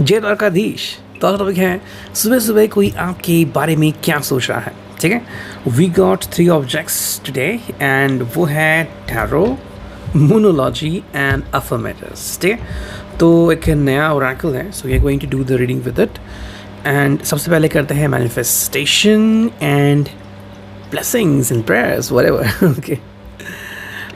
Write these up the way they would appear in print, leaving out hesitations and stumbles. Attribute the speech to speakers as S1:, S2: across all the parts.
S1: जय द्वारकाधीश। तो आज टॉपिक है सुबह सुबह कोई आपके बारे में क्या सोच रहा है। ठीक है, we got 3 objects today and वो है टैरो, मोनोलॉजी एंड अफर्मेटिव्स। ठीक है, तो एक नया ओरेकल है, so we are going to do the reading with it. And सबसे पहले करते हैं manifestation and blessings and prayers whatever. Okay,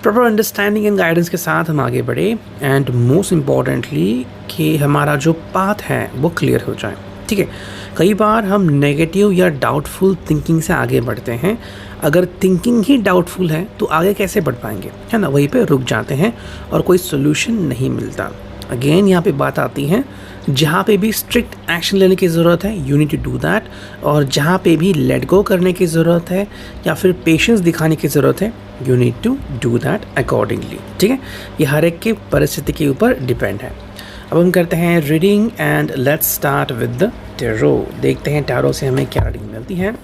S1: proper understanding and guidance के साथ हम आगे बढ़े एंड मोस्ट इम्पॉर्टेंटली कि हमारा जो पाथ है वो क्लियर हो जाए। ठीक है, कई बार हम नेगेटिव या डाउटफुल थिंकिंग से आगे बढ़ते हैं। अगर थिंकिंग ही डाउटफुल है तो आगे कैसे बढ़ पाएंगे, है ना, वहीं पे रुक जाते हैं और कोई सोल्यूशन नहीं मिलता। अगेन यहाँ पे बात आती है, जहाँ पे भी स्ट्रिक्ट एक्शन लेने की ज़रूरत है you need to do that, और जहाँ पे भी लेट गो करने की ज़रूरत है या फिर पेशेंस दिखाने की ज़रूरत है you need to do that accordingly. ठीक है, ये हर एक की परिस्थिति के ऊपर डिपेंड है। अब हम करते हैं reading and let's start with the tarot. देखते हैं टैरो से हमें क्या रीडिंग मिलती है।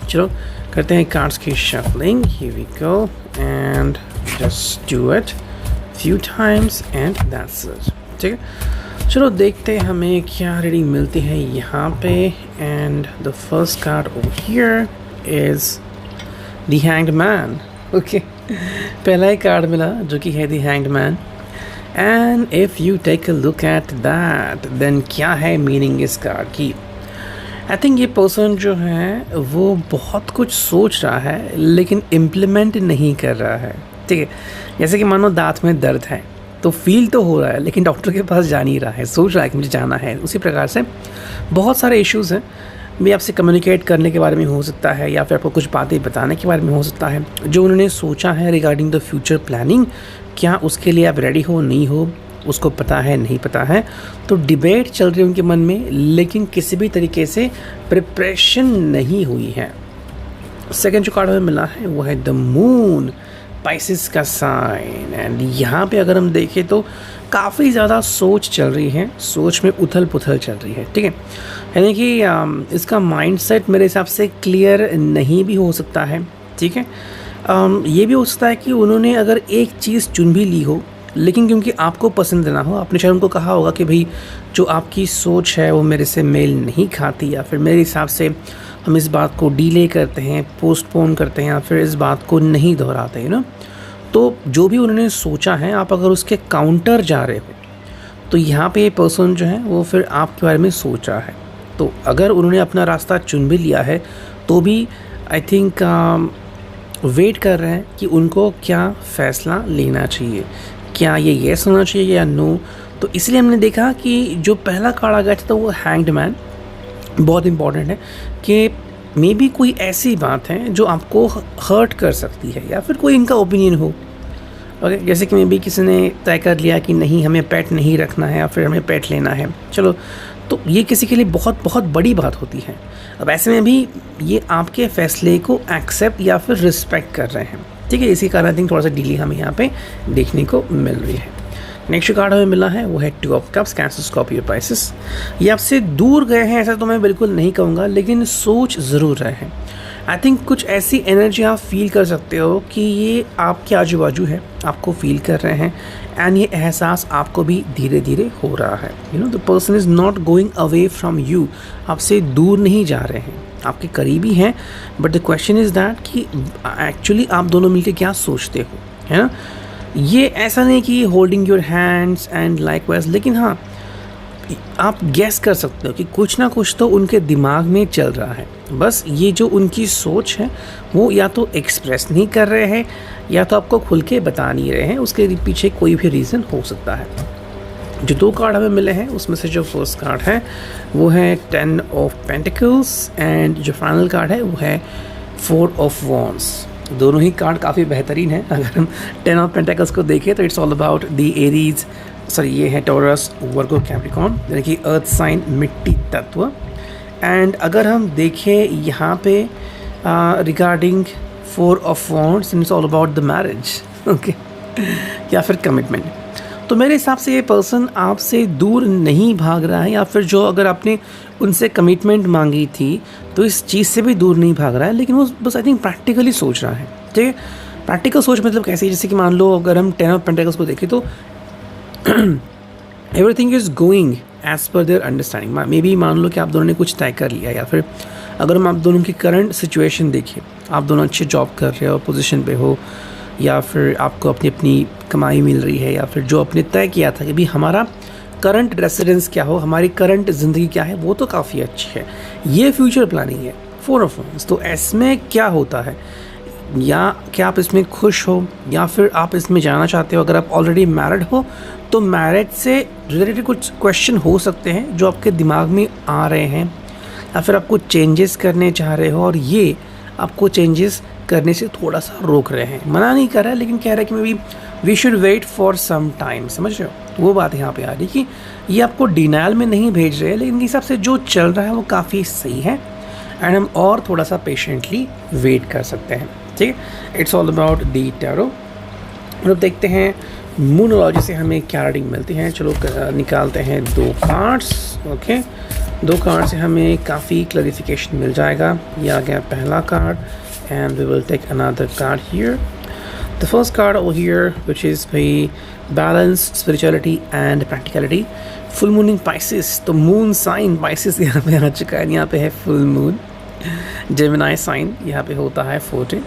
S1: चलो करते हैं कार्ड्स की shuffling. Here we go and just do it few times and that's it। ठीक है, चलो देखते हैं हमें क्या रीडिंग मिलती है यहाँ पे। And the first card over here is the hanged man. Okay, पहला ही कार्ड मिला जो कि है the hanged man. And if you take a look at that then क्या है मीनिंग इस कार्ड की। आई थिंक ये पर्सन जो है वो बहुत कुछ सोच रहा है लेकिन इम्प्लीमेंट नहीं कर रहा है। ठीक है, जैसे कि मानो दांत में दर्द है तो फील तो हो रहा है लेकिन डॉक्टर के पास जा नहीं रहा है, सोच रहा है कि मुझे जाना है। उसी प्रकार से बहुत सारे इश्यूज़ हैं, भी आपसे कम्युनिकेट करने के बारे में हो सकता है या फिर आपको कुछ बातें बताने के बारे में हो सकता है जो उन्होंने सोचा है रिगार्डिंग द फ्यूचर प्लानिंग। क्या उसके लिए आप रेडी हो नहीं हो, उसको पता है नहीं पता है, तो डिबेट चल रही है उनके मन में लेकिन किसी भी तरीके से प्रिपरेशन नहीं हुई है। सेकेंड जो कार्ड हमें मिला है वो है द मून, पाइसेस का साइन। एंड यहाँ पे अगर हम देखें तो काफ़ी ज़्यादा सोच चल रही है, सोच में उथल पुथल चल रही है। ठीक है, यानी कि इसका माइंडसेट मेरे हिसाब से क्लियर नहीं भी हो सकता है। ठीक है, ये भी हो सकता है कि उन्होंने अगर एक चीज़ चुन भी ली हो लेकिन क्योंकि आपको पसंद ना हो, आपने शायद उनको कहा होगा कि भाई जो आपकी सोच है वो मेरे से मेल नहीं खाती, या फिर मेरे हिसाब से हम इस बात को डिले करते हैं, पोस्टपोन करते हैं या फिर इस बात को नहीं दोहराते हैं ना। तो जो भी उन्होंने सोचा है आप अगर उसके काउंटर जा रहे हो तो यहाँ पे ये पर्सन जो है वो फिर आपके बारे में सोच रहा है। तो अगर उन्होंने अपना रास्ता चुन भी लिया है तो भी आई थिंक वेट कर रहे हैं कि उनको क्या फ़ैसला लेना चाहिए, क्या ये येस होना चाहिए या नो। तो इसलिए हमने देखा कि जो पहला कार्ड आ गया था तो वो हैंग्ड मैन बहुत इंपॉर्टेंट है कि मे बी कोई ऐसी बात है जो आपको हर्ट कर सकती है या फिर कोई इनका ओपिनियन हो। ओके, जैसे कि मे बी किसी ने तय कर लिया कि नहीं हमें पेट नहीं रखना है या फिर हमें पेट लेना है, चलो, तो ये किसी के लिए बहुत बहुत बड़ी बात होती है। अब ऐसे में भी ये आपके फैसले को एक्सेप्ट या फिर रिस्पेक्ट कर रहे हैं। ठीक है, इसी कारण आई थिंक थोड़ा सा डीले हमें यहाँ पे देखने को मिल रही है। नेक्स्ट कार्ड हमें मिला है वो है 2 of cups, cancer, Scorpio, Pisces. ये आपसे दूर गए हैं ऐसा तो मैं बिल्कुल नहीं कहूँगा लेकिन सोच ज़रूर रहे हैं। आई थिंक कुछ ऐसी एनर्जी आप फील कर सकते हो कि ये आपके आजू बाजू है, आपको फील कर रहे हैं एंड ये एहसास आपको भी धीरे धीरे हो रहा है। You know the person is not going away from you, आपसे दूर नहीं जा रहे हैं, आपके करीबी हैं। But the question is that कि एक्चुअली आप दोनों मिलकर क्या सोचते हो, है ना। ये ऐसा नहीं कि holding your hands and likewise, लेकिन हाँ आप गैस कर सकते हो कि कुछ ना कुछ तो उनके दिमाग में चल रहा है। बस ये जो उनकी सोच है वो या तो एक्सप्रेस नहीं कर रहे हैं या तो आपको खुल के बता नहीं रहे हैं, उसके पीछे कोई भी रीज़न हो सकता है। जो 2 कार्ड हमें मिले हैं उसमें से जो फर्स्ट कार्ड है वो है 10 ऑफ पेंटिकल्स एंड जो फाइनल कार्ड है वो है 4 ऑफ वॉन्ड्स। दोनों ही कार्ड काफ़ी बेहतरीन है। अगर हम 10 ऑफ पेंटिकल्स को देखें तो it's all about the Aries, sorry ये है टॉरस, वर्गो, कैप्रिकॉर्न, यानी कि अर्थ साइन, मिट्टी तत्व। एंड अगर हम देखें यहाँ पे regarding 4 of wands it's all about the marriage, okay, या फिर कमिटमेंट। तो मेरे हिसाब से ये पर्सन आपसे दूर नहीं भाग रहा है, या फिर जो अगर आपने उनसे कमिटमेंट मांगी थी तो इस चीज़ से भी दूर नहीं भाग रहा है, लेकिन वो बस आई थिंक प्रैक्टिकली सोच रहा है। ठीक है, प्रैक्टिकल सोच मतलब कैसे, जैसे कि मान लो अगर हम 10 ऑफ पेंटिकल्स को देखें तो everything is going as per their understanding. May be मान लो कि आप दोनों ने कुछ तय कर लिया, या फिर अगर हम आप दोनों की करंट सिचुएशन देखें, आप दोनों अच्छे जॉब कर रहे हो, पोजीशन पे हो, या फिर आपको अपनी अपनी कमाई मिल रही है, या फिर जो आपने तय किया था कि भी हमारा करंट रेसिडेंस क्या हो, हमारी करंट ज़िंदगी क्या है, वो तो काफ़ी अच्छी है। ये फ्यूचर प्लानिंग है, 4 ऑफ वांड्स। तो इसमें क्या होता है, या क्या आप इसमें खुश हो, या फिर आप इसमें जाना चाहते हो। अगर आप ऑलरेडी मैरिड हो तो मैरिज से रिलेटेड कुछ क्वेश्चन हो सकते हैं जो आपके दिमाग में आ रहे हैं, या फिर आपको चेंजेस करने चाह रहे हो और ये आपको चेंजेस करने से थोड़ा सा रोक रहे हैं। मना नहीं कर रहा है, लेकिन कह रहा है कि maybe we should wait for some time. समझ रहे हो, वो बात यहाँ पे आ रही कि ये आपको डिनायल में नहीं भेज रहे हैं, लेकिन हिसाब से जो चल रहा है वो काफ़ी सही है, एंड हम और थोड़ा सा पेशेंटली वेट कर सकते हैं। ठीक है, it's all about the tarot. अब देखते हैं मूनोलॉजी से हमें क्या रीडिंग मिलती है। चलो निकालते हैं 2 कार्ड्स। ओके, 2 कार्ड से हमें काफ़ी क्लैरिफिकेशन मिल जाएगा। ये आ गया पहला card, and we will take another card here. The first card over here which is भाई balance, spirituality and practicality. Full moon in Pisces, तो मून साइन पाइसिस यहाँ पे आ चुका है। यहाँ पे है फुल मून, जेमिनी साइन यहाँ पे होता है 14।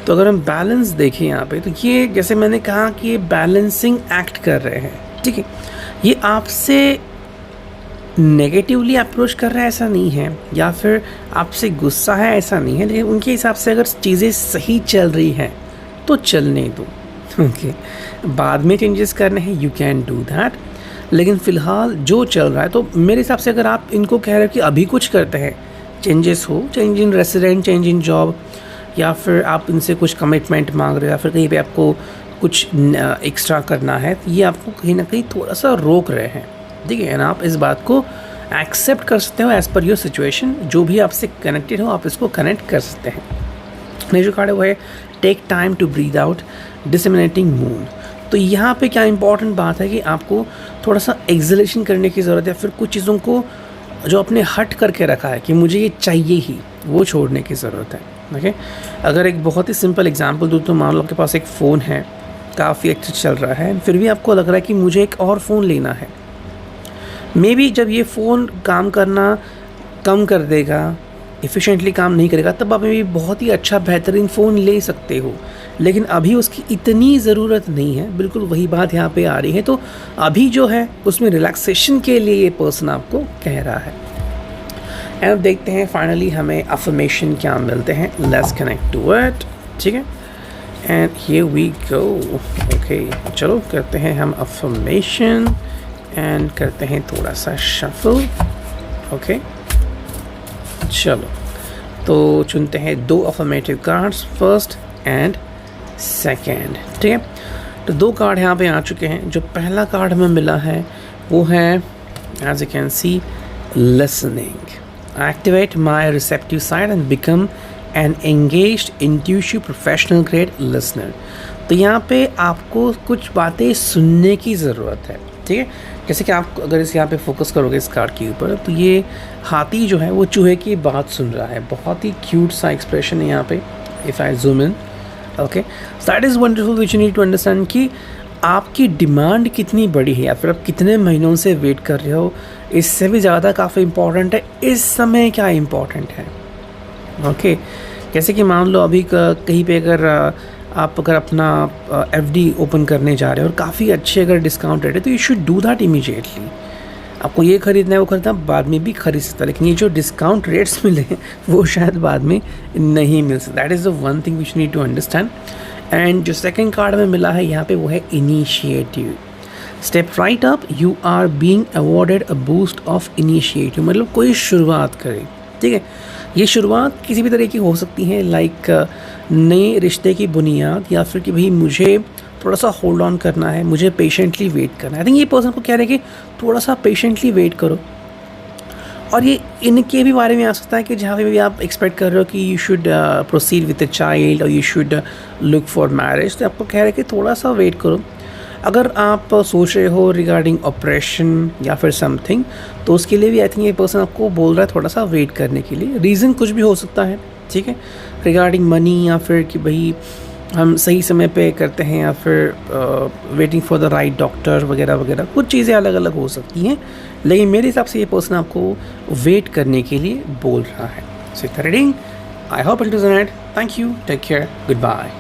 S1: तो अगर हम बैलेंस देखें यहाँ पे, तो ये जैसे मैंने कहा कि ये बैलेंसिंग एक्ट कर रहे हैं। ठीक है, ये आपसे नेगेटिवली अप्रोच कर रहा है ऐसा नहीं है, या फिर आपसे गुस्सा है ऐसा नहीं है, लेकिन उनके हिसाब से अगर चीज़ें सही चल रही हैं तो चलने दो। ओके, बाद में चेंजेस करने हैं, यू कैन डू दैट, लेकिन फ़िलहाल जो चल रहा है, तो मेरे हिसाब से अगर आप इनको कह रहे हो कि अभी कुछ करते हैं, चेंजेस हो, change in resident, change in job, या फिर आप इनसे कुछ कमिटमेंट मांग रहे हो, या फिर कहीं पे आपको कुछ एक्स्ट्रा करना है, तो ये आपको कहीं ना कहीं थोड़ा सा रोक रहे हैं। ठीक है, आप इस बात को एक्सेप्ट कर सकते हो एज़ पर योर सिचुएशन। जो भी आपसे कनेक्टेड हो आप इसको कनेक्ट कर सकते हैं। मेरे जो कार्ड है वो है take time to breathe out, disseminating moon. तो यहाँ पे क्या इंपॉर्टेंट बात है कि आपको थोड़ा सा एक्सलेशन करने की ज़रूरत है, फिर कुछ चीज़ों को जो आपने हट करके रखा है कि मुझे ये चाहिए ही, वो छोड़ने की ज़रूरत है। ओके, अगर एक बहुत ही सिंपल एग्जांपल दूँ तो मान लो आपके पास एक फ़ोन है, काफ़ी अच्छा चल रहा है, फिर भी आपको लग रहा है कि मुझे एक और फ़ोन लेना है। मे बी जब ये फ़ोन काम करना कम कर देगा, एफिशिएंटली काम नहीं करेगा, तब आप भी बहुत ही अच्छा बेहतरीन फ़ोन ले सकते हो, लेकिन अभी उसकी इतनी ज़रूरत नहीं है। बिल्कुल वही बात यहाँ पे आ रही है। तो अभी जो है उसमें रिलैक्सेशन के लिए ये पर्सन आपको कह रहा है। एंड देखते हैं फाइनली हमें अफर्मेशन क्या मिलते हैं। Let's connect to it. ठीक है, and here we go. Okay, चलो करते हैं हम अफर्मेशन एंड करते हैं थोड़ा सा शफल। ओके, चलो तो चुनते हैं 2 affirmative cards, first and second. ठीक है, तो 2 कार्ड यहाँ पे आ चुके हैं। जो पहला कार्ड हमें मिला है वो है as you can see listening, activate my receptive side and become an engaged intuitive professional grade listener. तो यहाँ पे आपको कुछ बातें सुनने की ज़रूरत है। ठीक है, जैसे कि आप अगर इस यहाँ पे फोकस करोगे इस कार्ड के ऊपर, तो ये हाथी जो है वो चूहे की बात सुन रहा है। बहुत ही क्यूट सा एक्सप्रेशन है यहाँ पे, if I zoom in. Okay, that is wonderful which you need to understand कि आपकी डिमांड कितनी बड़ी है, या फिर आप कितने महीनों से वेट कर रहे हो। इससे भी ज़्यादा काफ़ी इम्पॉर्टेंट है इस समय क्या इम्पॉर्टेंट है। ओके, जैसे कि मान लो अभी कहीं पे अगर आप अगर अपना FD ओपन करने जा रहे हो और काफ़ी अच्छे अगर डिस्काउंट रेट है, तो you should do that immediately. आपको ये खरीदना है वो खरीदना, बाद में भी खरीद सकता है, लेकिन ये जो डिस्काउंट रेट्स मिले हैं वो शायद बाद में नहीं मिल सकता। That is the one thing which need to understand. And जो सेकंड कार्ड में मिला है यहाँ पे वो है initiative. Step right up, you are being awarded a boost of initiative. मतलब कोई शुरुआत करे। ठीक है, ये शुरुआत किसी भी तरह की हो सकती है, लाइक नए रिश्ते की बुनियाद, या फिर कि भाई मुझे थोड़ा सा होल्ड ऑन करना है, मुझे पेशेंटली वेट करना है। आई थिंक ये पर्सन को कह रहे हैं कि थोड़ा सा पेशेंटली वेट करो। और ये इनके भी बारे में आ सकता है कि जहाँ पे भी आप एक्सपेक्ट कर रहे हो कि you should proceed with a child और you should look for marriage, तो आपको कह रहे हैं कि थोड़ा सा वेट करो। अगर आप सोच रहे हो रिगार्डिंग ऑपरेशन या फिर समथिंग, तो उसके लिए भी आई थिंक ये पर्सन आपको बोल रहा है थोड़ा सा वेट करने के लिए। रीज़न कुछ भी हो सकता है। ठीक है, रिगार्डिंग मनी, या फिर कि भाई हम सही समय पे करते हैं या फिर waiting for the right doctor वगैरह वगैरह, कुछ चीज़ें अलग अलग हो सकती हैं, लेकिन मेरे हिसाब से ये पर्सन आपको वेट करने के लिए बोल रहा है. So reading, I hope it was it. Thank you, take care, good bye.